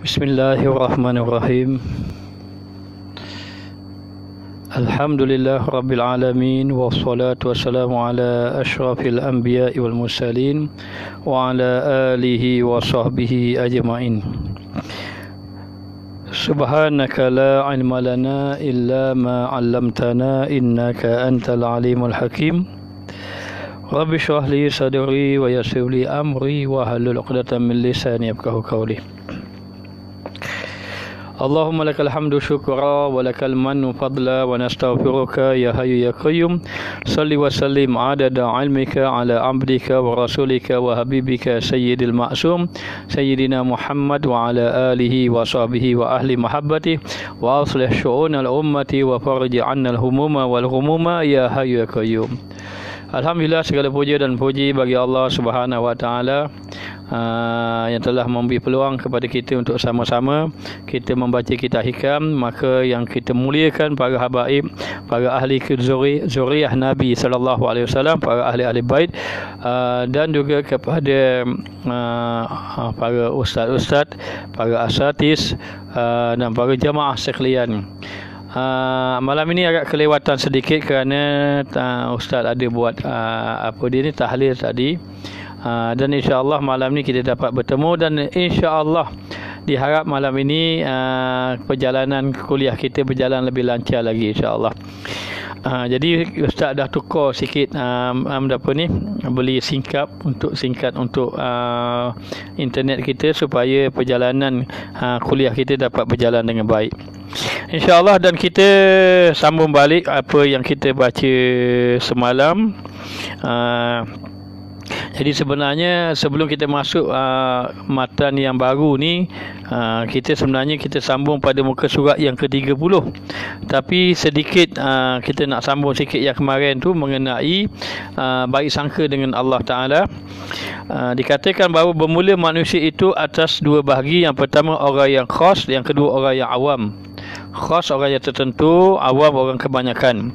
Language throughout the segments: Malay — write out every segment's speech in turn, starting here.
Bismillahirrahmanirrahim. Alhamdulillah Rabbil Alamin. Wassalatu wassalamu ala ashrafil anbiya'i wal mursalin wa ala alihi wa sahbihi ajma'in. Subhanaka la ilma lana illa ma 'allamtana innaka antal alimul hakim. Rabbi shrah li sadri wa yassir li amri wa hlul 'uqdatam min lisani yafqahu qawli. Allahumma lakal hamdu syukra wa lakal mannu fadla wa nastaghfiruka ya hayyu ya qayyum. Salli wa sallim adada ilmika ala abdika wa rasulika wa habibika sayyidil ma'sum sayyidina Muhammad wa ala alihi wa sahbihi wa ahli mahabbati wa aslih syu'unal ummati wa farij 'anna al-humuma wal ghumuma ya hayyu ya qayyum. Alhamdulillah, segala puja dan puji bagi Allah Subhanahu wa taala yang telah memberi peluang kepada kita untuk sama-sama kita membaca kitab hikam. Maka yang kita muliakan para habaib, para ahli zuriyah Nabi sallallahu alaihi wasallam, para ahli-ahli bait, dan juga kepada para ustaz-ustaz, para asatiz, dan para jamaah sekalian. Malam ini agak kelewatan sedikit kerana Ustaz ada buat tahlil tadi, dan insya-Allah malam ni kita dapat bertemu, dan insya-Allah diharap malam ini perjalanan kuliah kita berjalan lebih lancar lagi insya-Allah. Jadi Ustaz dah tukar sikit beli singkat untuk internet kita supaya perjalanan kuliah kita dapat berjalan dengan baik insya-Allah. Dan kita sambung balik apa yang kita baca semalam. Jadi sebenarnya sebelum kita masuk matan yang baru ni, kita sambung pada muka surat yang ke-30. Tapi sedikit kita nak sambung sikit yang kemarin tu mengenai baik sangka dengan Allah Ta'ala. Dikatakan bahawa bermula manusia itu atas dua bahagi. Yang pertama orang yang khas, yang kedua orang yang awam. Khas orang yang tertentu, awam orang kebanyakan.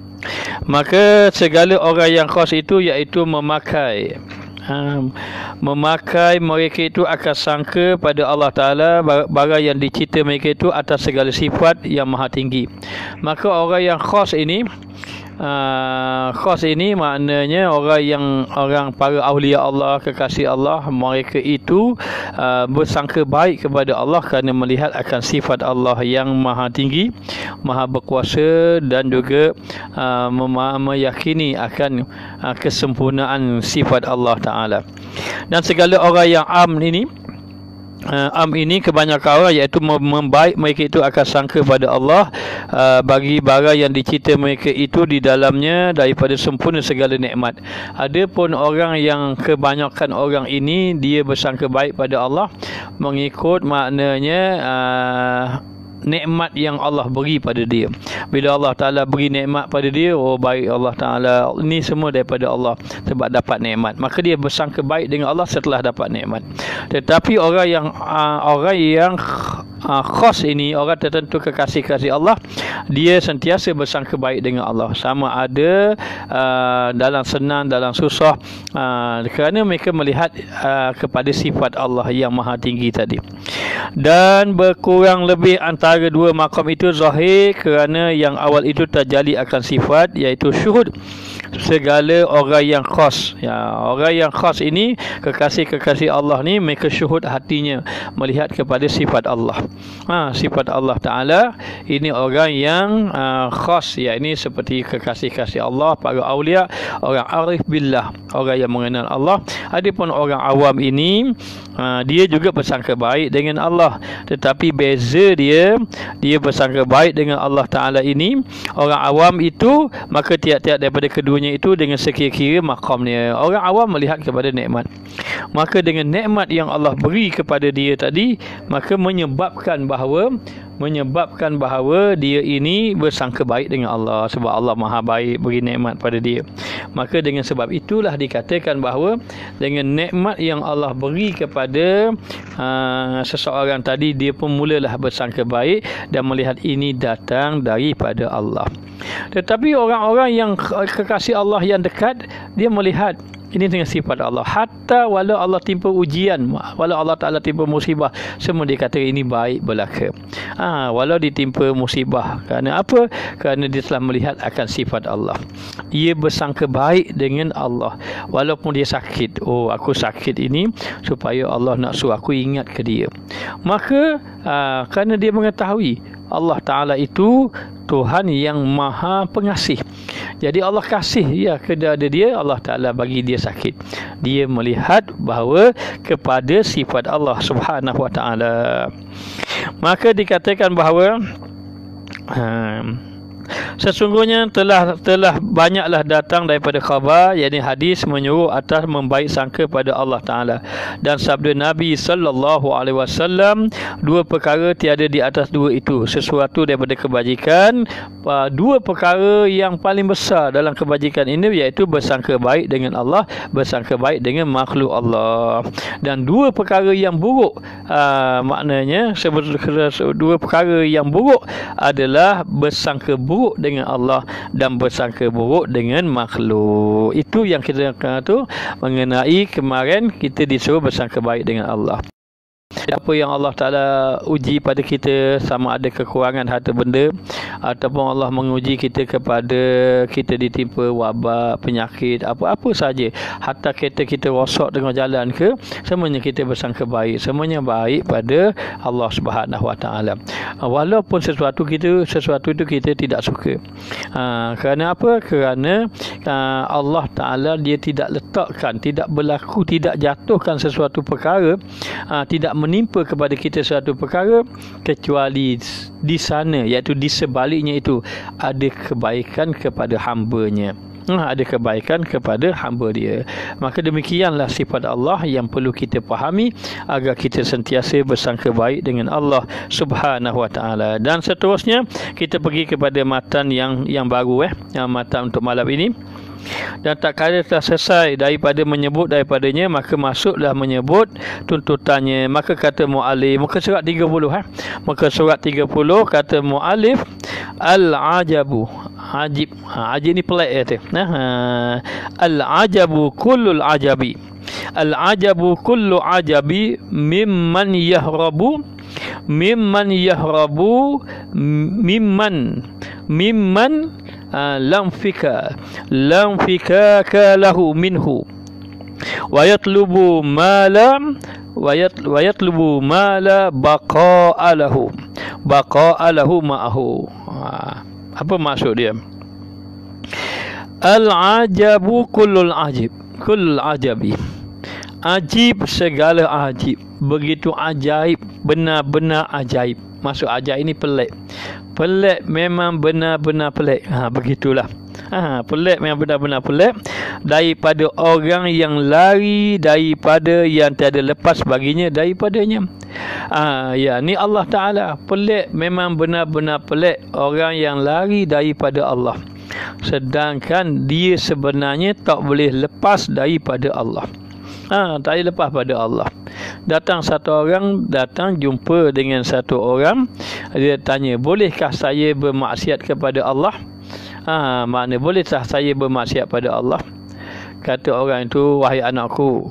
Maka segala orang yang khas itu iaitu memakai mereka itu akan sangka pada Allah Ta'ala barang yang dicipta mereka itu atas segala sifat yang maha tinggi. Maka orang yang khas ini maknanya orang para awliya Allah, kekasih Allah, mereka itu bersangka baik kepada Allah kerana melihat akan sifat Allah yang maha tinggi, maha berkuasa, dan juga meyakini akan kesempurnaan sifat Allah Ta'ala. Dan segala orang yang am ini kebanyakan orang iaitu membaik mereka itu akan sangka pada Allah bagi barang yang dicipta mereka itu di dalamnya daripada sempurna segala nikmat. Adapun orang yang kebanyakan orang ini dia bersangka baik pada Allah mengikut maknanya nikmat yang Allah beri pada dia. Bila Allah Ta'ala beri nikmat pada dia, oh baik Allah Ta'ala, ini semua daripada Allah sebab dapat nikmat, maka dia bersangka baik dengan Allah setelah dapat nikmat. Tetapi orang yang khas ini, orang tertentu kekasih Allah, dia sentiasa bersangka baik dengan Allah, sama ada dalam senang, dalam susah, kerana mereka melihat kepada sifat Allah yang maha tinggi tadi. Dan berkurang lebih antara dua makam itu zahir kerana yang awal itu terjali akan sifat iaitu syuhud segala orang yang khas. Orang yang khas ini, kekasih Allah ni, mereka syuhud hatinya melihat kepada sifat Allah, sifat Allah Ta'ala. Ini orang yang khas, ini seperti kekasih Allah, para awliya, orang arif billah, orang yang mengenal Allah. Adapun orang awam ini, dia juga bersangka baik dengan Allah, tetapi beza dia bersangka baik dengan Allah Ta'ala ini. Orang awam itu, maka tiap-tiap daripada keduanya itu dengan sekira-kira makamnya. Orang awam melihat kepada nikmat, maka dengan nikmat yang Allah beri kepada dia tadi, maka menyebabkan bahawa dia ini bersangka baik dengan Allah sebab Allah maha baik beri nikmat pada dia. Maka dengan sebab itulah dikatakan bahawa dengan nikmat yang Allah beri kepada seseorang tadi, dia pun mulalah bersangka baik dan melihat ini datang daripada Allah. Tetapi orang-orang yang kekasih Allah yang dekat, dia melihat Ini dengan sifat Allah. Hatta walau Allah timpa ujian, walau Allah Ta'ala timpa musibah, semua dia kata ini baik belaka. Walau ditimpa musibah. Kerana apa? Kerana dia telah melihat akan sifat Allah. Dia bersangka baik dengan Allah. Walaupun dia sakit. Oh, aku sakit ini supaya Allah nak suruh aku ingat ke dia. Maka kerana dia mengetahui Allah Ta'ala itu Tuhan yang maha pengasih. Jadi Allah kasih kepada dia, Allah Ta'ala bagi dia sakit. Dia melihat bahawa kepada sifat Allah Subhanahu Wa Ta'ala. Maka dikatakan bahawa sesungguhnya telah banyaklah datang daripada khabar, yakni hadis menyuruh atas membaik sangka pada Allah Ta'ala. Dan sabda Nabi sallallahu alaihi wasallam, dua perkara tiada di atas dua itu, sesuatu daripada kebajikan. Dua perkara yang paling besar dalam kebajikan ini iaitu bersangka baik dengan Allah, bersangka baik dengan makhluk Allah. Dan dua perkara yang buruk, maknanya dua perkara yang buruk adalah bersangka buruk dengan Allah dan bersangka buruk dengan makhluk. Itu yang kita kata mengenai kemarin kita disuruh bersangka baik dengan Allah. Apa yang Allah Ta'ala uji pada kita, sama ada kekurangan harta benda ataupun Allah menguji kita kepada kita ditimpa wabak, penyakit, apa-apa saja, hatta kereta kita rosak tengah jalan ke, semuanya kita bersangka baik, semuanya baik pada Allah Subhanahu Wa Ta'ala. Walaupun sesuatu itu kita tidak suka. Kerana apa? Kerana Allah Ta'ala dia tidak letakkan, tidak berlaku, tidak jatuhkan sesuatu perkara, tidak menimpa kepada kita suatu perkara kecuali di sana, iaitu di sebaliknya itu ada kebaikan kepada hamba-Nya. Ada kebaikan kepada hamba dia. Maka demikianlah sifat Allah yang perlu kita fahami agar kita sentiasa bersangka baik dengan Allah Subhanahu Wa Ta'ala. Dan seterusnya kita pergi kepada matan yang baru, matan untuk malam ini. Dan tak kala telah selesai daripada menyebut daripadanya, maka masuklah menyebut tuntutannya. Maka kata mu'alif, muka surat 30, muka surat 30 kata mu'alif, al-ajabu, ajib, ajib ni pelik kata. Al-ajabu kullul ajabi, al-ajabu kullu ajabi mimman yahrabu mimman lam fikaka lahu minhu wa yatlubu mala baqa'alahu ma'ahu. Apa maksud dia? Al-ajabu kullul ajabi, ajib segala ajib, begitu ajaib, benar-benar ajaib. Maksud ajaib ini pelik. Pelik memang benar-benar pelik. Begitulah. Pelik memang benar-benar pelik daripada orang yang lari daripada yang tiada lepas baginya daripadanya. Ni Allah Ta'ala. Pelik memang benar-benar pelik orang yang lari daripada Allah, sedangkan dia sebenarnya tak boleh lepas daripada Allah. Tak boleh lepas pada Allah. Datang satu orang, jumpa dengan satu orang, dia tanya, bolehkah saya bermaksiat kepada Allah? Makna bolehkah saya bermaksiat pada Allah? Kata orang itu, wahai anakku,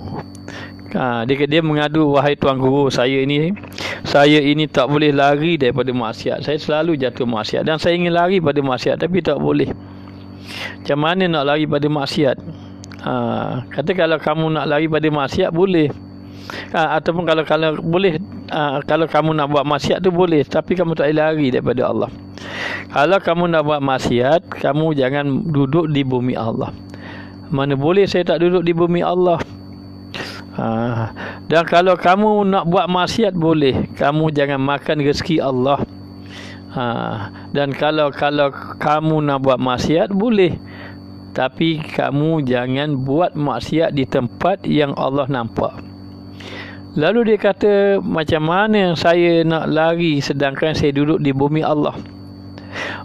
dia mengadu, wahai tuan guru, saya ini tak boleh lari daripada maksiat. Saya selalu jatuh maksiat dan saya ingin lari pada maksiat tapi tak boleh. Macam mana nak lari pada maksiat? Kata kalau kamu nak lari pada maksiat boleh. Ataupun kalau boleh, kalau kamu nak buat maksiat tu boleh, tapi kamu tak boleh lari daripada Allah. Kalau kamu nak buat maksiat, kamu jangan duduk di bumi Allah. Mana boleh saya tak duduk di bumi Allah. Dan kalau kamu nak buat maksiat boleh, kamu jangan makan rezeki Allah. Dan kalau kamu nak buat maksiat boleh, tapi kamu jangan buat maksiat di tempat yang Allah nampak. Lalu dia kata, macam mana saya nak lari sedangkan saya duduk di bumi Allah?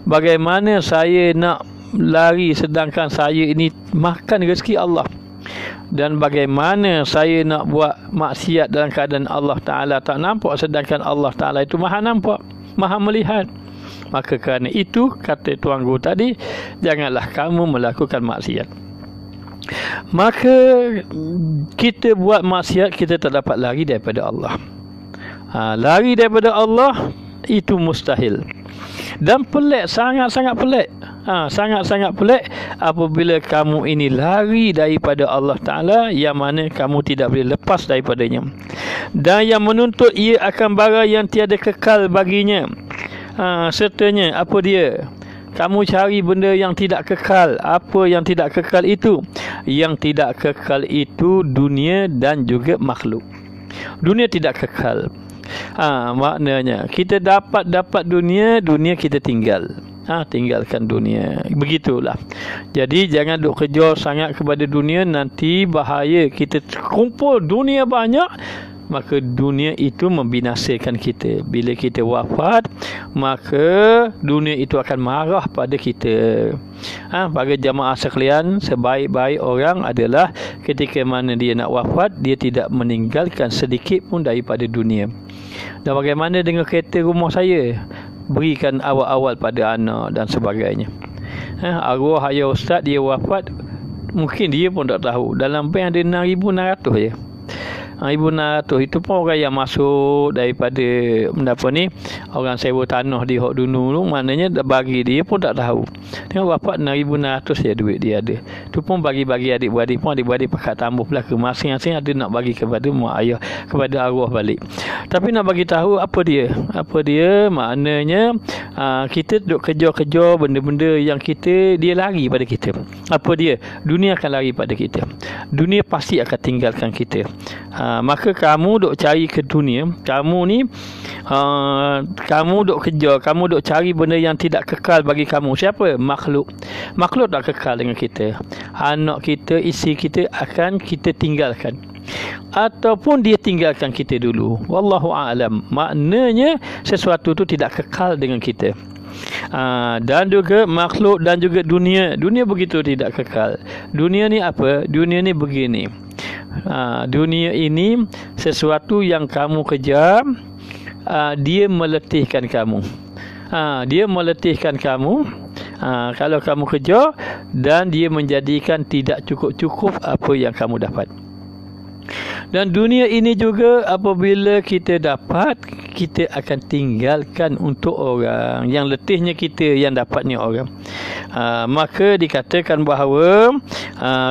Bagaimana saya nak lari sedangkan saya ini makan rezeki Allah? Dan bagaimana saya nak buat maksiat dalam keadaan Allah Ta'ala tak nampak, sedangkan Allah Ta'ala itu maha nampak, maha melihat? Maka kerana itu, kata tuan guru tadi, janganlah kamu melakukan maksiat. Maka kita buat maksiat, kita tak dapat lari daripada Allah. Lari daripada Allah itu mustahil. Dan pelik, sangat-sangat pelik. Sangat-sangat pelik apabila kamu ini lari daripada Allah Ta'ala, yang mana kamu tidak boleh lepas daripadanya. Dan yang menuntut ia akan barang yang tiada kekal baginya. Sertanya apa dia? Kamu cari benda yang tidak kekal. Apa yang tidak kekal itu? Yang tidak kekal itu dunia dan juga makhluk. Dunia tidak kekal. Maknanya kita dapat dunia kita tinggal. Tinggalkan dunia. Begitulah. Jadi jangan duk kejar sangat kepada dunia, nanti bahaya. Kita kumpul dunia banyak, maka dunia itu membinasakan kita. Bila kita wafat, maka dunia itu akan marah pada kita. Bagi jamaah sekalian, sebaik-baik orang adalah ketika mana dia nak wafat, dia tidak meninggalkan sedikit pun daripada dunia. Dan bagaimana dengan kereta rumah saya? Berikan awal-awal pada anak dan sebagainya. Arwah ayah ustaz dia wafat, mungkin dia pun tak tahu. Dalam bank ada 6,600 je. 6,600 itu pun orang yang masuk daripada orang sewa tanah di hok dulu, maknanya dah bagi dia pun tak tahu. Tengok bapak 6,600 je duit dia ada. Tu pun bagi-bagi adik-beradik pun, adik-beradik pakat tambah pula ke masing-masing ada nak bagi kepada mak ayah, kepada arwah balik. Tapi nak bagi tahu apa dia maknanya kita duk kejar-kejar benda-benda yang dia lari pada kita. Apa dia? Dunia akan lari pada kita. Dunia pasti akan tinggalkan kita. Maka kamu duk cari ke dunia, kamu ni kamu duk kejar, kamu duk cari benda yang tidak kekal bagi kamu. Siapa? Makhluk tak kekal dengan kita. Anak kita, isteri kita akan kita tinggalkan, ataupun dia tinggalkan kita dulu. Wallahu a'lam. Maknanya sesuatu tu tidak kekal dengan kita. Dan juga makhluk dan juga dunia begitu tidak kekal. Dunia ni apa? Dunia ni begini. Dunia ini sesuatu yang kamu kejar, dia meletihkan kamu. Dia meletihkan kamu kalau kamu kejar, dan dia menjadikan tidak cukup-cukup apa yang kamu dapat. Dan dunia ini juga apabila kita dapat, kita akan tinggalkan untuk orang. Yang letihnya kita, yang dapatnya orang. Maka dikatakan bahawa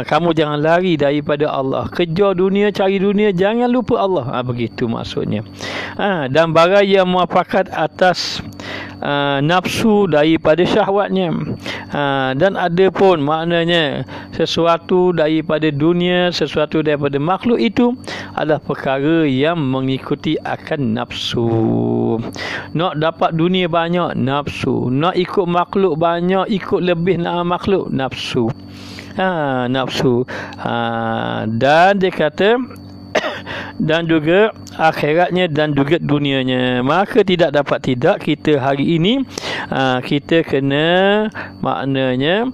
kamu jangan lari daripada Allah. Kejar dunia, cari dunia, jangan lupa Allah. Begitu maksudnya. Dan barang yang muafakat atas nafsu daripada syahwatnya. Dan ada pun maknanya sesuatu daripada dunia, sesuatu daripada makhluk itu adalah perkara yang mengikuti akan nafsu. Nak dapat dunia banyak, nafsu. Nak ikut makhluk banyak, ikut lebih makhluk, nafsu. Nafsu. Dan dia kata dan juga akhiratnya dan juga dunianya. Maka tidak dapat tidak kita hari ini kita kena maknanya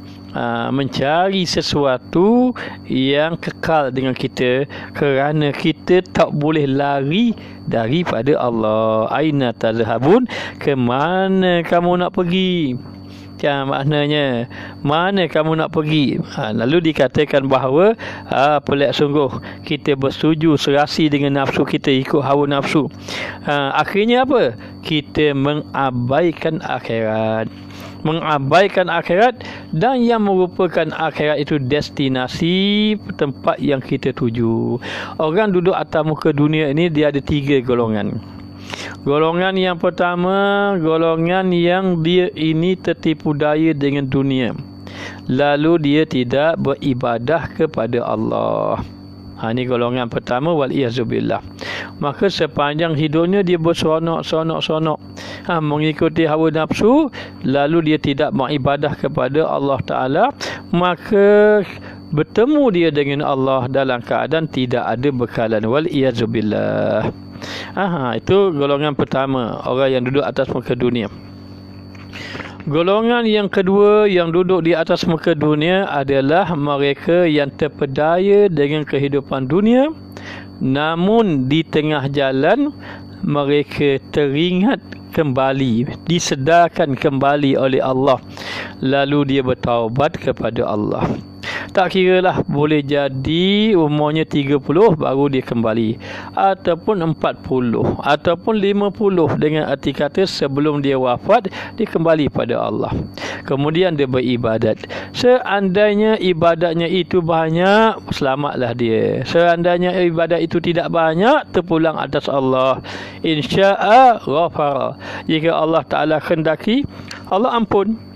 mencari sesuatu yang kekal dengan kita, kerana kita tak boleh lari daripada Allah. Aina tazhabun, ke mana kamu nak pergi? Maknanya mana kamu nak pergi? Lalu dikatakan bahawa pelik sungguh kita bersetuju serasi dengan nafsu kita, ikut hawa nafsu. Akhirnya apa? Kita mengabaikan akhirat. Mengabaikan akhirat, dan yang merupakan akhirat itu destinasi tempat yang kita tuju. Orang duduk atas muka dunia ini, dia ada 3 golongan. Golongan yang pertama, golongan yang dia ini tertipu daya dengan dunia, lalu dia tidak beribadah kepada Allah. Ini golongan pertama, wal-iyazubillah. Maka sepanjang hidupnya dia berseronok, mengikuti hawa nafsu, lalu dia tidak beribadah kepada Allah Ta'ala. Maka bertemu dia dengan Allah dalam keadaan tidak ada bekalan, wal-iyazubillah. Itu golongan pertama, orang yang duduk atas muka dunia. Golongan yang kedua yang duduk di atas muka dunia adalah mereka yang terpedaya dengan kehidupan dunia, namun di tengah jalan mereka teringat kembali, disedarkan kembali oleh Allah, lalu dia bertaubat kepada Allah. Tak kira lah, boleh jadi umurnya 30 baru dia kembali, ataupun 40, ataupun 50, dengan arti kata sebelum dia wafat dia kembali pada Allah. Kemudian dia beribadat. Seandainya ibadatnya itu banyak, selamatlah dia. Seandainya ibadat itu tidak banyak, terpulang atas Allah. Insya'a ghafara. Jika Allah Ta'ala kendaki, Allah ampun.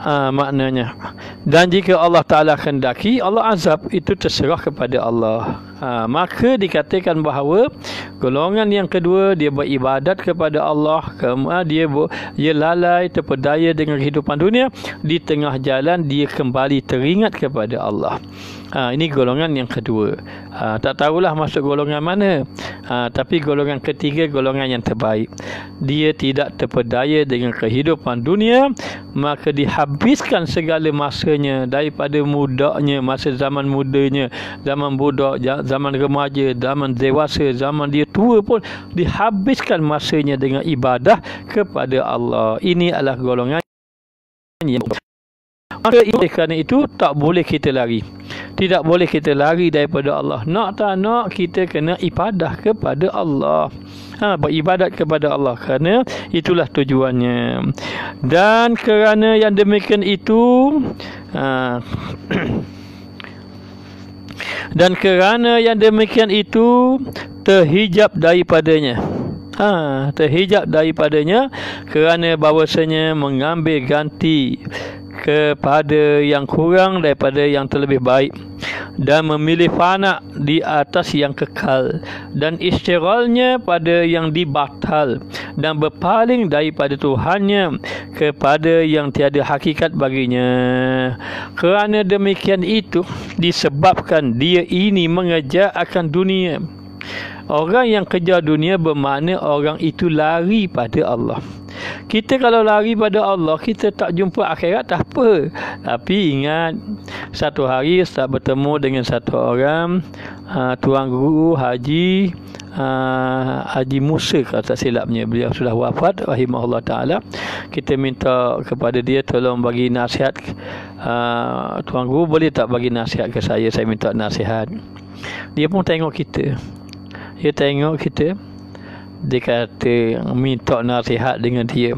Maknanya. Dan jika Allah Ta'ala kendaki, Allah azab. Itu terserah kepada Allah. Maka dikatakan bahawa golongan yang kedua, dia beribadat kepada Allah, dia lalai, terpedaya dengan kehidupan dunia. Di tengah jalan dia kembali teringat kepada Allah. Ini golongan yang kedua. Tak tahulah masuk golongan mana. Tapi golongan ketiga, golongan yang terbaik. Dia tidak terpedaya dengan kehidupan dunia, maka dihabiskan segala masanya daripada mudanya, masa zaman mudanya, zaman budak, zaman remaja, zaman dewasa, zaman dia tua pun dihabiskan masanya dengan ibadah kepada Allah. Ini adalah golongan yang maka kerana itu tak boleh kita lari. Tidak boleh kita lari daripada Allah. Nak tak nak, kita kena ibadah kepada Allah. Beribadat kepada Allah, kerana itulah tujuannya. Dan kerana yang demikian itu dan kerana yang demikian itu terhijab daripadanya. Terhijab daripadanya, kerana bahawasanya mengambil ganti kepada yang kurang daripada yang terlebih baik, dan memilih fana di atas yang kekal, dan istighalnya pada yang dibatal, dan berpaling daripada Tuhannya kepada yang tiada hakikat baginya. Kerana demikian itu disebabkan dia ini mengejar akan dunia. Orang yang kejar dunia bermakna orang itu lari pada Allah. Kita kalau lari pada Allah, kita tak jumpa akhirat, tak apa. Tapi ingat, satu hari Ustaz bertemu dengan satu orang, Tuan Guru Haji Musa, kalau tak silapnya. Beliau sudah wafat, rahimahullah ta'ala. Kita minta kepada dia tolong bagi nasihat. Tuan Guru boleh tak bagi nasihat ke saya minta nasihat. Dia pun tengok kita. Dia tengok kita, dia kata minta nasihat dengan dia.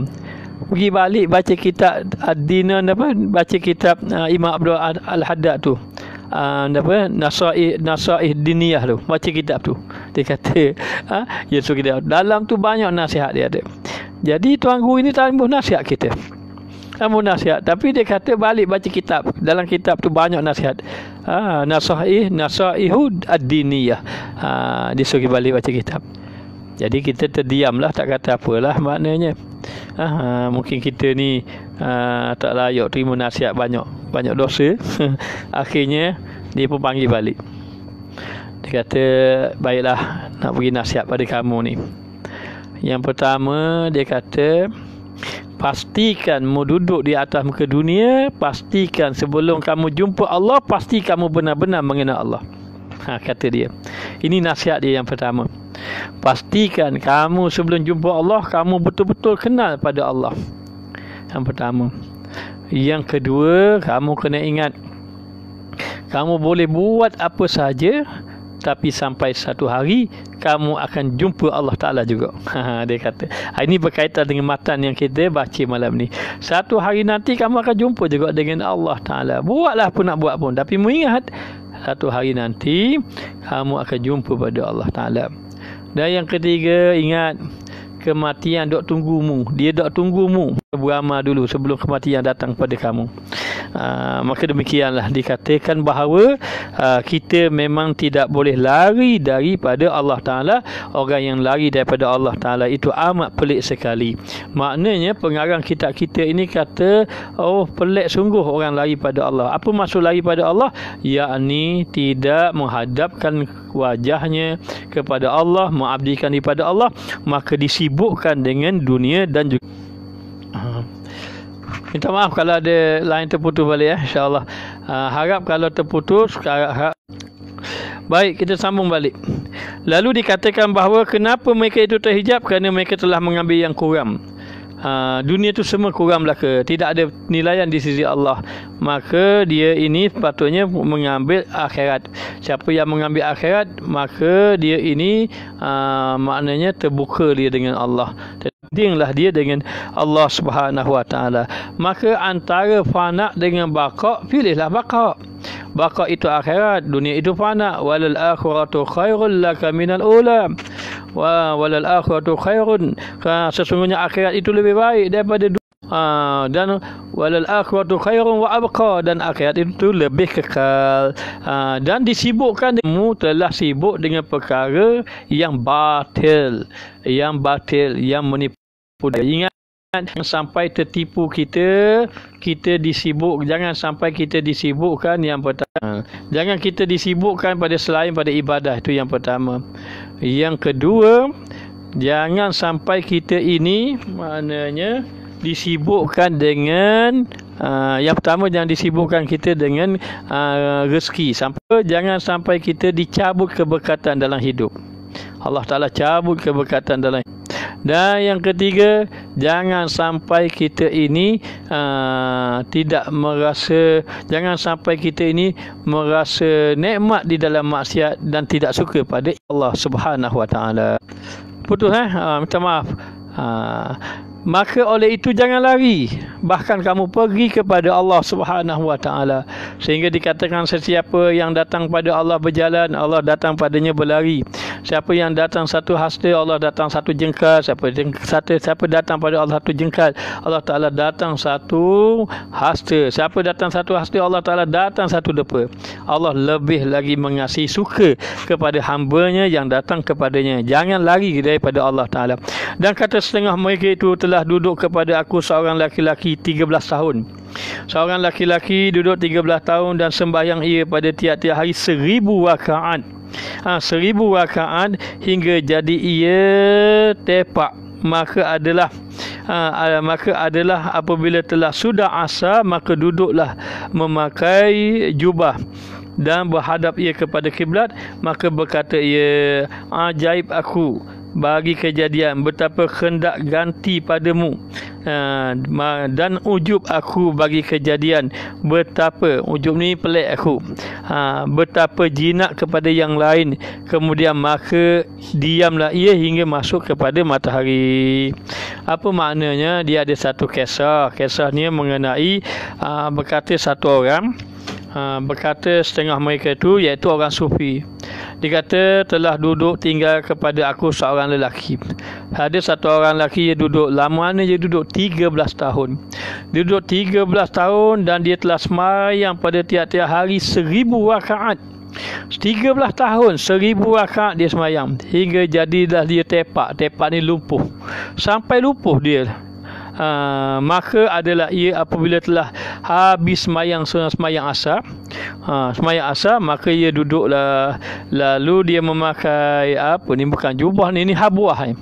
Pergi balik baca kitab Ad-Dina, baca kitab Imam Abdul Al-Haddad tu, Nasaih Diniyah tu, baca kitab tu. Dia kata ya, so kita dalam tu banyak nasihat dia ada. Jadi Tuan Guru ini tambah nasihat kita, tambah nasihat. Tapi dia kata balik baca kitab, dalam kitab tu banyak nasihat. Nasaihu Ad-Diniyah. Dia suruh balik baca kitab. Jadi kita terdiamlah, tak kata apalah maknanya. Mungkin kita ni tak layak terima nasihat, banyak dosa. Akhirnya dia pun panggil balik. Dia kata, baiklah, nak bagi nasihat pada kamu ni. Yang pertama, dia kata, pastikan mu duduk di atas muka dunia, pastikan sebelum kamu jumpa Allah, pasti kamu benar-benar mengenal Allah. Kata dia. Ini nasihat dia yang pertama. Pastikan kamu sebelum jumpa Allah, kamu betul-betul kenal pada Allah. Yang pertama. Yang kedua, kamu kena ingat, kamu boleh buat apa saja, tapi sampai satu hari kamu akan jumpa Allah Ta'ala juga. Dia kata, ini berkaitan dengan matan yang kita baca malam ni. Satu hari nanti kamu akan jumpa juga dengan Allah Ta'ala. Buatlah pun nak buat pun, tapi mengingat satu hari nanti kamu akan jumpa pada Allah Ta'ala. Dan yang ketiga, ingat, kematian dok tunggumu. Dia dok tunggumu. Beramal dulu sebelum kematian datang pada kamu. Maka demikianlah dikatakan bahawa kita memang tidak boleh lari daripada Allah Ta'ala. Orang yang lari daripada Allah Ta'ala itu amat pelik sekali. Maknanya pengarang kitab kita ini kata, oh, pelik sungguh orang lari pada Allah. Apa maksud lari pada Allah? Yakni tidak menghadapkan wajahnya kepada Allah, mengabdikan kepada Allah, maka disibukkan dengan dunia dan juga minta maaf kalau ada line terputus balik, insyaAllah. Harap kalau terputus, baik, kita sambung balik. Lalu dikatakan bahawa kenapa mereka itu terhijab? Kerana mereka telah mengambil yang kurang. dunia tu semua kurang belaka, tidak ada nilaian di sisi Allah, maka dia ini sepatutnya mengambil akhirat. Siapa yang mengambil akhirat, maka dia ini maknanya terbuka dia dengan Allah, terdinglah dia dengan Allah Subhanahu Wa Taala. Maka antara fana dengan baqa, pilihlah baqa. Baqa itu akhirat, dunia itu fana. Walal akhiratu khairul laka minal ula. Walal akhiratu khairun, sesungguhnya akhirat itu lebih baik daripada dan walal akhiratu khairun wa abqa, dan akhirat itu lebih kekal. Dan disibukkan, kamu telah sibuk dengan perkara yang batil, yang menipu. Ingat, jangan sampai tertipu kita disibuk. Jangan sampai kita disibukkan, yang pertama. Jangan kita disibukkan pada selain pada ibadah, itu yang pertama. Yang kedua, jangan sampai kita ini maknanya disibukkan dengan yang pertama, jangan disibukkan kita dengan rezeki. Jangan sampai kita dicabut keberkatan dalam hidup. Allah Ta'ala cabut keberkatan dalam hidup. Dan yang ketiga, jangan sampai kita ini jangan sampai kita ini merasa nikmat di dalam maksiat dan tidak suka pada Allah Subhanahu Wa Taala. Putus minta maaf. Maka oleh itu jangan lari, bahkan kamu pergi kepada Allah Subhanahu Wa Taala, sehingga dikatakan sesiapa yang datang pada Allah berjalan, Allah datang padanya berlari. Siapa yang datang satu hasta, Allah datang satu jengkal. Siapa datang pada Allah satu jengkal, Allah Ta'ala datang satu hasta. Siapa datang satu hasta, Allah Ta'ala datang satu depa. Allah lebih lagi mengasihi, suka kepada hambanya yang datang kepadanya. Jangan lari daripada Allah Ta'ala. Dan kata setengah mereka itu telah duduk kepada aku seorang laki-laki 13 tahun. Seorang laki-laki duduk 13 tahun dan sembahyang ia pada tiap-tiap hari 1000 rakaat. 1000 rakaat hingga jadi ia tepak. Maka adalah apabila telah sudah asar, maka duduklah memakai jubah dan berhadap ia kepada kiblat. Maka berkata ia, ajaib aku bagi kejadian betapa hendak ganti padamu, dan ujub aku bagi kejadian betapa, ujub ni pelik aku, betapa jinak kepada yang lain. Kemudian maka diamlah ia hingga masuk kepada matahari. Apa maknanya? Dia ada satu kisah. Kisah ni mengenai berkata satu orang, berkata setengah mereka itu, iaitu orang sufi. Dia kata, telah duduk tinggal kepada aku seorang lelaki. Ada satu orang lelaki, dia duduk lama ni, dia duduk 13 tahun. Dia duduk 13 tahun dan dia telah sembahyang pada tiap-tiap hari 1000 rakaat. 13 tahun 1000 rakaat dia sembahyang, hingga jadilah dia tepak. Tepak ni lumpuh, sampai lumpuh dia. Maka adalah ia apabila telah habis sembahyang asar, maka ia duduklah, lalu dia memakai apa ni, bukan jubah ni, habuah ni.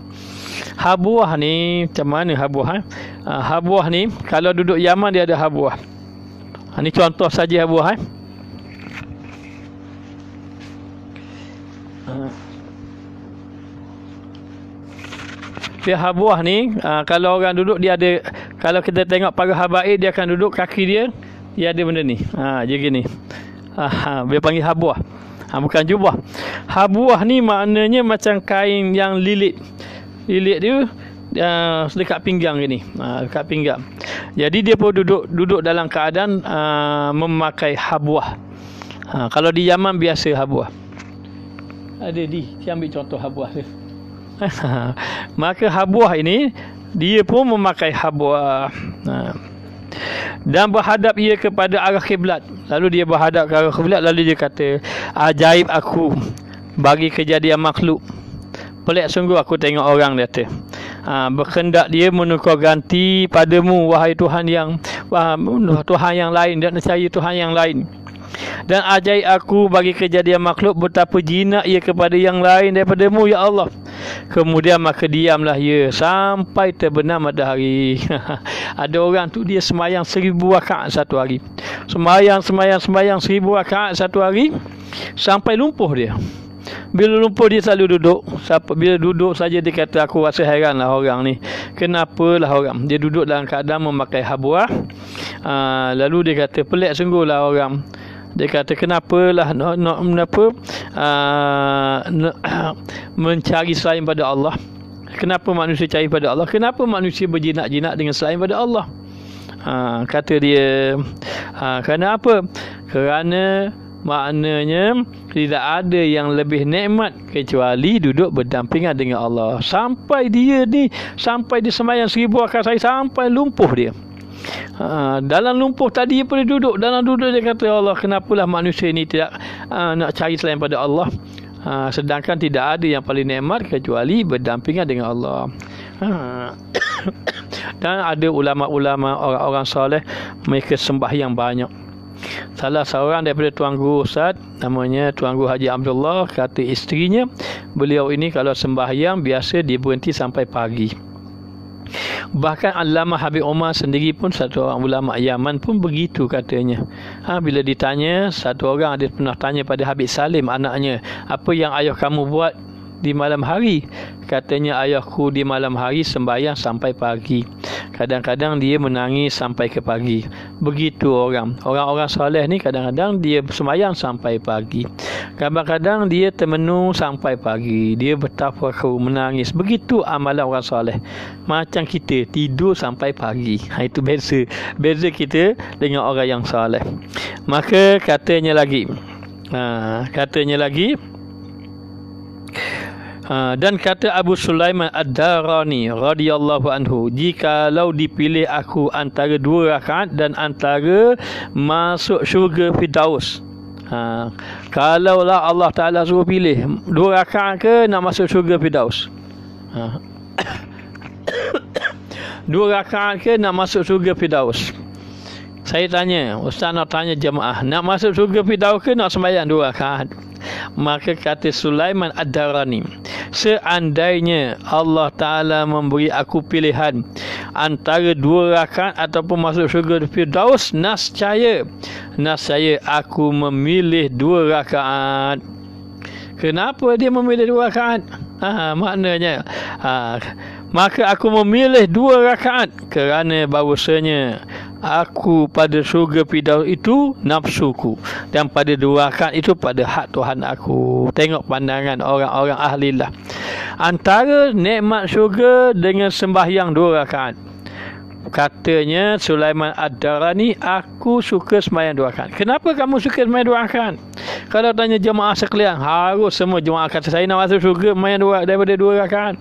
Habuah ni macam mana habuah? Habuah ni kalau duduk Yaman dia ada habuah. Ni contoh saja habuah. Dia habuah ni, kalau orang duduk dia ada, kalau kita tengok para habaib, dia akan duduk, kaki dia ada benda ni, dia gini. Dia panggil habuah, bukan jubah. Habuah ni maknanya macam kain yang lilit dia dekat pinggang gini, dekat pinggang. Jadi dia pun duduk dalam keadaan memakai habuah. Kalau di Yaman biasa habuah. Ada dia ambil contoh habuah dia. Maka habuah ini dia pun memakai habuah, dan berhadap ia kepada arah kiblat. Lalu dia berhadap ke arah kiblat, lalu dia kata, ajaib aku bagi kejadian makhluk. Pelik sungguh aku tengok orang, dia kata, berkendak dia menukar ganti padamu, wahai Tuhan yang lain, dan cari Tuhan yang lain. Dan ajaib aku bagi kejadian makhluk betapa jinak ia kepada yang lain daripadamu, ya Allah. Kemudian maka diamlah ia sampai terbenam matahari. Ada orang tu dia sembahyang 1000 rakaat satu hari. Sembahyang 1000 rakaat satu hari sampai lumpuh dia. Bila lumpur dia selalu duduk. Bila duduk saja dia kata, aku rasa heranlah orang ni. Kenapalah orang? Dia duduk dalam keadaan memakai habuah. Lalu dia kata, pelik sungguhlah orang. Dia kata, kenapalah mencari selain pada Allah? Kenapa manusia cari pada Allah? Kenapa manusia berjinak-jinak dengan selain pada Allah? Kata dia, kerana apa? Kerana maknanya tidak ada yang lebih nikmat kecuali duduk berdampingan dengan Allah. Sampai dia sembahyang 1000 rakaat saya sampai lumpuh dia. Dalam lumpuh tadi dia boleh duduk. Dalam duduk dia kata, Allah, kenapalah manusia ini tidak nak cari selain pada Allah? Sedangkan tidak ada yang paling nikmat kecuali berdampingan dengan Allah. Dan ada ulama-ulama, orang-orang soleh, mereka sembahyang banyak. Salah seorang daripada Tuan Guru Ustaz, namanya Tuan Guru Haji Abdullah, kata isterinya, beliau ini kalau sembahyang biasa dia berhenti sampai pagi. Bahkan Allamah Habib Umar sendiri pun, satu orang ulama Yaman pun begitu katanya. Bila ditanya, satu orang ada pernah tanya pada Habib Salim anaknya, apa yang ayah kamu buat di malam hari? Katanya, ayahku di malam hari sembahyang sampai pagi. Kadang-kadang dia menangis sampai ke pagi. Begitu orang-orang soleh ni, kadang-kadang dia sembahyang sampai pagi. Kadang-kadang dia termenung sampai pagi. Dia bertafakur, menangis. Begitu amalan orang soleh. Macam kita tidur sampai pagi. Itu beza kita dengan orang yang soleh. Maka katanya lagi, dan kata Abu Sulaiman Ad-Darani radhiyallahu anhu, jikalau dipilih aku antara 2 rakaat dan antara masuk syurga Firdaus, kalaulah Allah Ta'ala suruh pilih 2 rakaat ke nak masuk syurga Firdaus, 2 rakaat ke nak masuk syurga Firdaus, saya tanya, Ustaz nak tanya jemaah, nak masuk syurga Firdaus ke nak sembahyang 2 rakaat? Maka kata Sulaiman Ad-Darani, seandainya Allah Ta'ala memberi aku pilihan antara 2 rakaat ataupun masuk syurga Firdaus, nascaya aku memilih 2 rakaat. Kenapa dia memilih 2 rakaat? Maknanya maka aku memilih 2 rakaat kerana bahawasanya aku pada syurga Firdaus itu nafsuku, dan pada 2 rakaat itu pada hak Tuhan aku. Tengok pandangan orang-orang ahlilah. Antara nikmat syurga dengan sembahyang 2 rakaat. Katanya Sulaiman Ad-Darani, aku suka sembahyang 2 rakaat. Kenapa kamu suka sembahyang 2 rakaat? Kalau tanya jemaah sekalian, harus semua jemaah kata, saya nak masuk syurga sembahyang daripada 2 rakaat.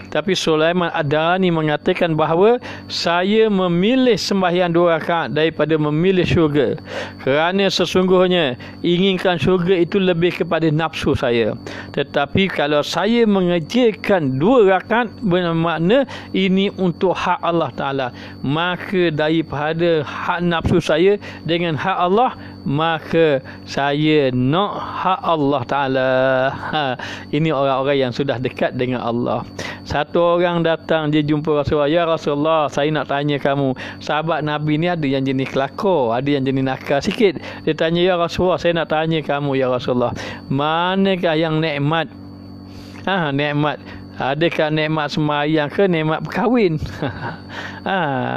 Tapi Sulaiman Ad-Darani mengatakan bahawa saya memilih sembahyang 2 rakaat daripada memilih syurga, kerana sesungguhnya inginkan syurga itu lebih kepada nafsu saya. Tetapi kalau saya mengerjakan 2 rakaat, bermakna ini untuk hak Allah Ta'ala, maka daripada hak nafsu saya dengan hak Allah, maka saya nak hak Allah Ta'ala. Ini orang-orang yang sudah dekat dengan Allah. Satu orang datang, dia jumpa Rasulullah, ya Rasulullah, saya nak tanya kamu, sahabat Nabi ni ada yang jenis kelakar, ada yang jenis nakal sikit. Dia tanya, ya Rasulullah, saya nak tanya kamu, ya Rasulullah, manakah yang nikmat? Nikmat, adakah nikmat sembahyang ke nikmat berkahwin?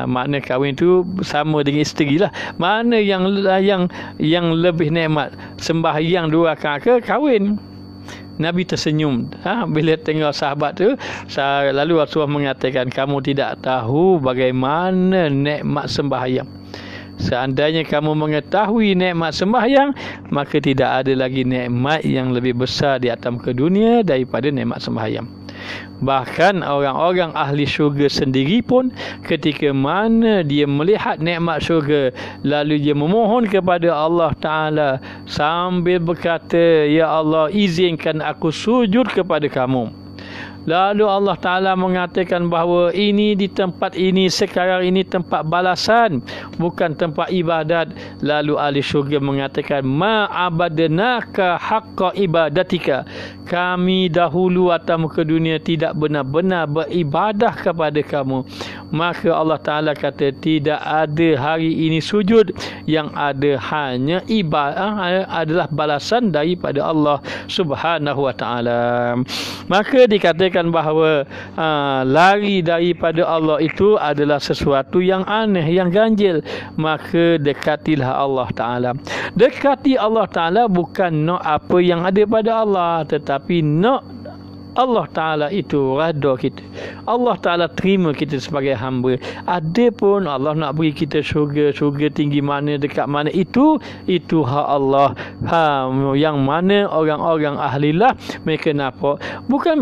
Makna kahwin tu sama dengan isteri lah. Mana yang lebih nikmat, sembahyang 2 rakaat ke kahwin? Nabi tersenyum bila tengok sahabat tu. Lalu Rasulullah mengatakan, kamu tidak tahu bagaimana nikmat sembahyang. Seandainya kamu mengetahui nikmat sembahyang, maka tidak ada lagi nikmat yang lebih besar di atas muka dunia daripada nikmat sembahyang. Bahkan orang-orang ahli syurga sendiri pun, ketika mana dia melihat nikmat syurga, lalu dia memohon kepada Allah Ta'ala sambil berkata, ya Allah, izinkan aku sujud kepada kamu. Lalu Allah Ta'ala mengatakan bahawa ini di tempat ini sekarang ini tempat balasan, bukan tempat ibadat. Lalu ahli syurga mengatakan, ma'abadnaka haqqa ibadatika, kami dahulu atas muka dunia tidak benar-benar beribadah kepada kamu, maka Allah Ta'ala kata tidak ada hari ini sujud, yang ada hanya ibadah adalah balasan daripada Allah Subhanahu Wa Ta'ala. Maka dikatakan bahawa lari daripada Allah itu adalah sesuatu yang aneh, yang ganjil. Maka dekatilah Allah Ta'ala. Dekati Allah Ta'ala bukan nak apa yang ada pada Allah, tetapi nak Allah Ta'ala itu rada kita, Allah Ta'ala terima kita sebagai hamba. Adapun Allah nak beri kita syurga, syurga tinggi mana, dekat mana, itu hak Allah. Yang mana orang-orang ahlilah mereka nampak, bukan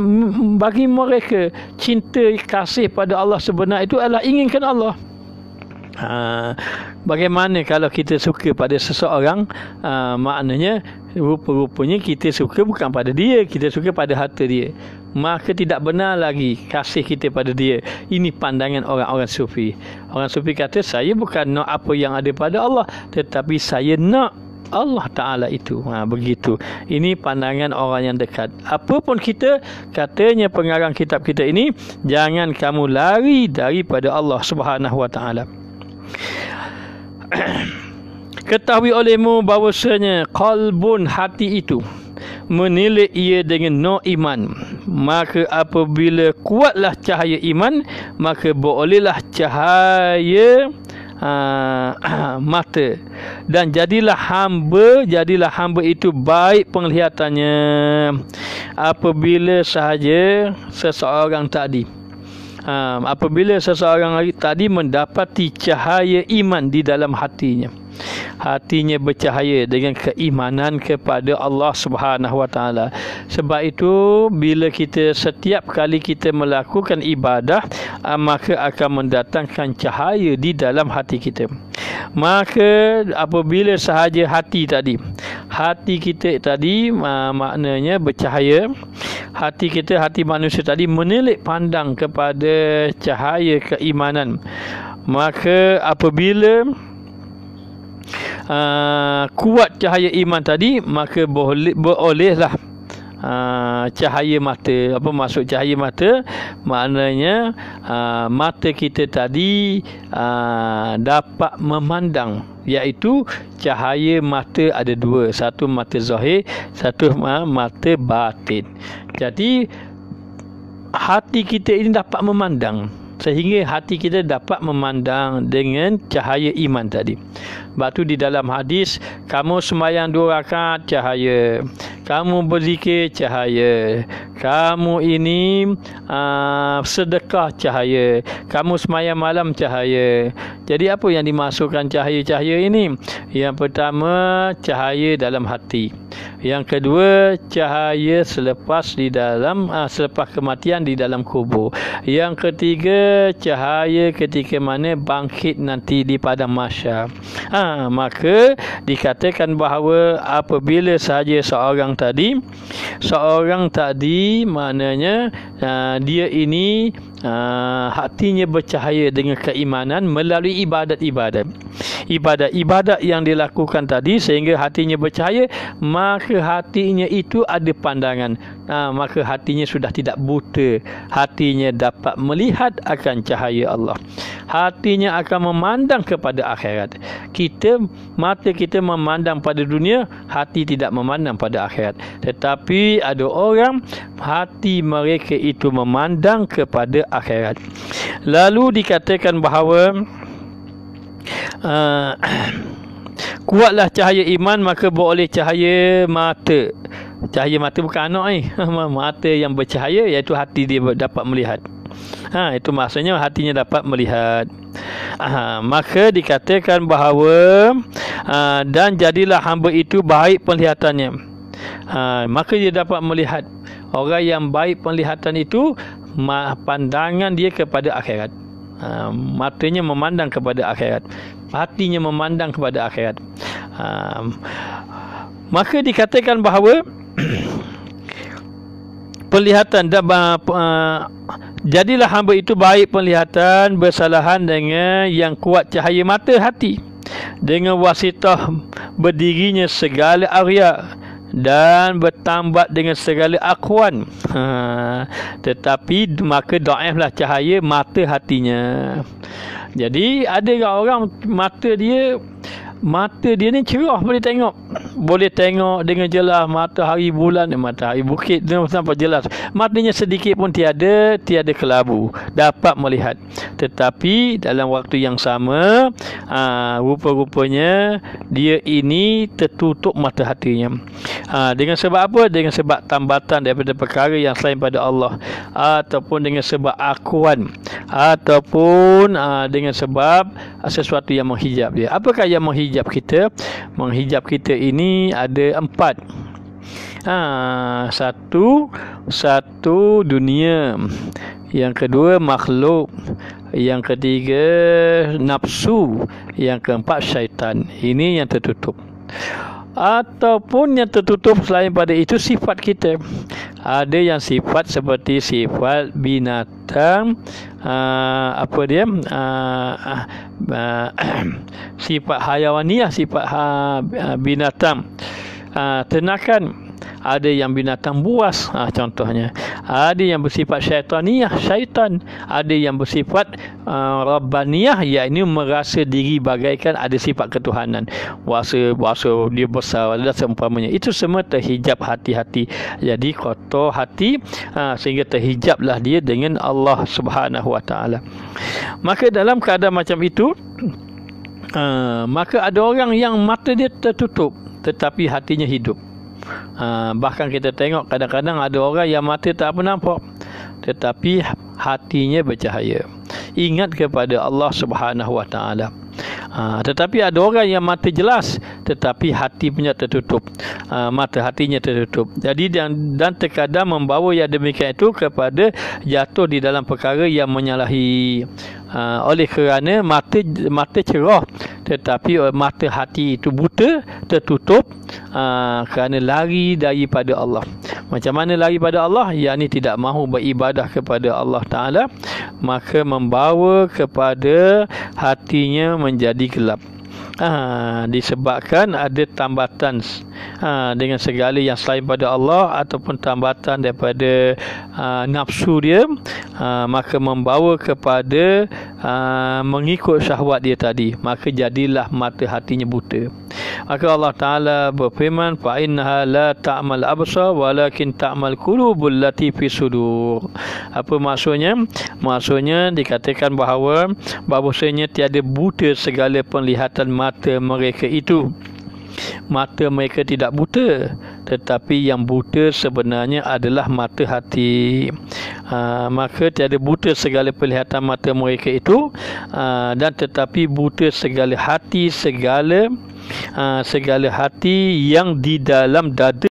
bagi mereka cinta kasih pada Allah sebenar itu adalah inginkan Allah. Bagaimana kalau kita suka pada seseorang, maknanya rupa-rupanya kita suka bukan pada dia, kita suka pada harta dia, maka tidak benar lagi kasih kita pada dia. Ini pandangan orang-orang sufi. Orang sufi kata, saya bukan nak apa yang ada pada Allah, tetapi saya nak Allah Ta'ala itu. Begitu. Ini pandangan orang yang dekat. Apapun kita, katanya pengarang kitab kita ini, jangan kamu lari daripada Allah Subhanahu Wa Ta'ala. Ketahui olehmu bahawasanya qalbun, hati itu, menilai ia dengan no iman. Maka apabila kuatlah cahaya iman, maka bolehlah cahaya mata, dan jadilah hamba itu baik penglihatannya. Apabila sahaja seseorang tadi mendapati cahaya iman di dalam hatinya, hatinya bercahaya dengan keimanan kepada Allah Subhanahu Wa Ta'ala. Sebab itu bila kita setiap kali kita melakukan ibadah, maka akan mendatangkan cahaya di dalam hati kita. Maka apabila sahaja hati kita tadi maknanya bercahaya, hati manusia tadi menilik pandang kepada cahaya keimanan, maka apabila kuat cahaya iman tadi, maka bolehlah cahaya mata. Apa maksud cahaya mata? Maknanya mata kita tadi dapat memandang, iaitu cahaya mata ada dua, satu mata zahir, satu mata batin. Jadi hati kita ini dapat memandang, sehingga hati kita dapat memandang dengan cahaya iman tadi. Sebab tu di dalam hadis, kamu sembahyang 2 rakaat, cahaya. Kamu berzikir, cahaya. Kamu ini sedekah, cahaya. Kamu sembahyang malam, cahaya. Jadi apa yang dimasukkan cahaya-cahaya ini? Yang pertama, cahaya dalam hati. Yang kedua, cahaya selepas kematian di dalam kubur. Yang ketiga, cahaya ketika mana bangkit nanti di padang mahsyar. Maka dikatakan bahawa apabila sahaja seorang tadi maknanya dia ini hatinya bercahaya dengan keimanan melalui ibadat yang dilakukan tadi, sehingga hatinya bercahaya, maka hatinya itu ada pandangan, maka hatinya sudah tidak buta, hatinya dapat melihat akan cahaya Allah, hatinya akan memandang kepada akhirat. Mata kita memandang pada dunia, hati tidak memandang pada akhirat. Tetapi ada orang hati mereka itu memandang kepada akhirat. Lalu dikatakan bahawa kuatlah cahaya iman, maka boleh cahaya mata. Cahaya mata bukan anak mata yang bercahaya, iaitu hati dia dapat melihat. Itu maksudnya hatinya dapat melihat. Maka dikatakan bahawa dan jadilah hamba itu baik penglihatannya. Maka dia dapat melihat. Orang yang baik penglihatan itu pandangan dia kepada akhirat. Matanya memandang kepada akhirat, hatinya memandang kepada akhirat. Maka dikatakan bahawa penglihatan jadilah hamba itu baik penglihatan bersalahan dengan yang kuat cahaya mata hati, dengan wasitah berdirinya segala area, dan bertambat dengan segala akuan. Tetapi maka dhaiflah cahaya mata hatinya. Jadi ada orang mata dia ni cerah, boleh tengok dengan jelas matahari, bulan, matahari, bukit sampai jelas. Matanya sedikit pun tiada kelabu, dapat melihat. Tetapi dalam waktu yang sama, rupa-rupanya dia ini tertutup mata hatinya. Dengan sebab apa? Dengan sebab tambatan daripada perkara yang selain pada Allah, ataupun dengan sebab akuan, ataupun dengan sebab sesuatu yang menghijab dia. Apakah yang menghijab kita? Menghijab kita ini ada 4. Satu dunia, yang kedua makhluk, yang ketiga nafsu, yang keempat syaitan. Ini yang tertutup. Ataupun yang tertutup selain pada itu sifat kita. Ada yang sifat seperti sifat binatang, sifat hayawaniah, sifat binatang ternakan. Ada yang binatang buas, contohnya. Ada yang bersifat syaitaniyah, syaitan. Ada yang bersifat rabbaniyah, iaitu merasa diri bagaikan ada sifat ketuhanan, bahasa dia besar dan seumpamanya. Itu semua terhijab hati-hati. Jadi kotor hati, sehingga terhijablah dia dengan Allah Subhanahu Wa Taala. Maka dalam keadaan macam itu, maka ada orang yang mata dia tertutup tetapi hatinya hidup. Bahkan kita tengok kadang-kadang ada orang yang mata tak apa nampak tetapi hatinya bercahaya, ingat kepada Allah Subhanahu Wa Taala. Tetapi ada orang yang mata jelas tetapi hati punya tertutup, mata hatinya tertutup. Jadi dan terkadang membawa yang demikian itu kepada jatuh di dalam perkara yang menyalahi. Oleh kerana mata cerah tetapi mata hati itu buta, tertutup, kerana lari daripada Allah. Macam mana lari pada Allah? Yakni tidak mahu beribadah kepada Allah Ta'ala, maka membawa kepada hatinya menjadi gelap. Disebabkan ada tambatan dengan segala yang selain pada Allah, ataupun tambatan daripada nafsu dia, maka membawa kepada mengikut syahwat dia tadi, maka jadilah mata hatinya buta. Maka Allah Ta'ala berfirman, fa innaha la ta'mal absar walakin ta'mal qulubul lati fi sudur. Apa maksudnya? Maksudnya dikatakan bahawasanya tiada buta segala penglihatan mata mereka itu. Mata mereka tidak buta, tetapi yang buta sebenarnya adalah mata hati. Maka tiada buta segala penglihatan mata mereka itu, dan tetapi buta segala hati, segala hati yang di dalam dada